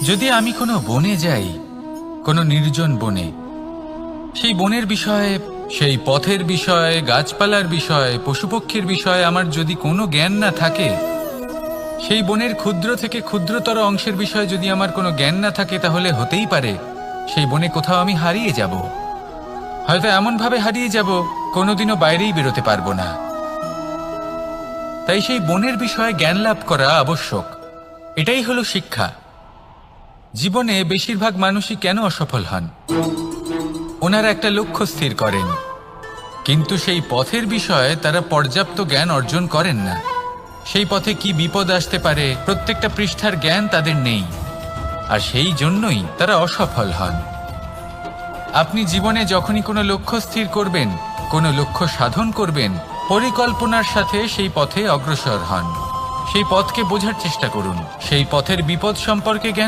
যদি আমি কোনো বনে যাই, কোনো নির্জন বনে, সেই বনের বিষয়ে, সেই পথের বিষয়ে, গাছপালার বিষয়ে, পশুপক্ষীর বিষয়ে আমার যদি কোনো জ্ঞান না থাকে, সেই বনের ক্ষুদ্র থেকে ক্ষুদ্রতর অংশের বিষয়ে যদি আমার কোনো জ্ঞান না থাকে, তাহলে হতেই পারে সেই বনে কোথাও আমি হারিয়ে যাব। হয়তো এমনভাবে হারিয়ে যাব কোনোদিনও বাইরেই বেরোতে পারবো না। তাই সেই বনের বিষয়ে জ্ঞান লাভ করা আবশ্যক। এটাই হলো শিক্ষা। জীবনে বেশিরভাগ মানুষই কেন অসফল হন? ওনারা একটা লক্ষ্য স্থির করেন, কিন্তু সেই পথের বিষয়ে তারা পর্যাপ্ত জ্ঞান অর্জন করেন না। সেই পথে কি বিপদ আসতে পারে প্রত্যেকটা পৃষ্ঠার জ্ঞান তাদের নেই, আর সেই জন্যই তারা অসফল হন। আপনি জীবনে যখনই কোনো লক্ষ্য স্থির করবেন, কোনো লক্ষ্য সাধন করবেন, পরিকল্পনার সাথে সেই পথে অগ্রসর হন। সেই পথকে বোঝার চেষ্টা করুন, সেই পথের বিপদ সম্পর্কে জ্ঞান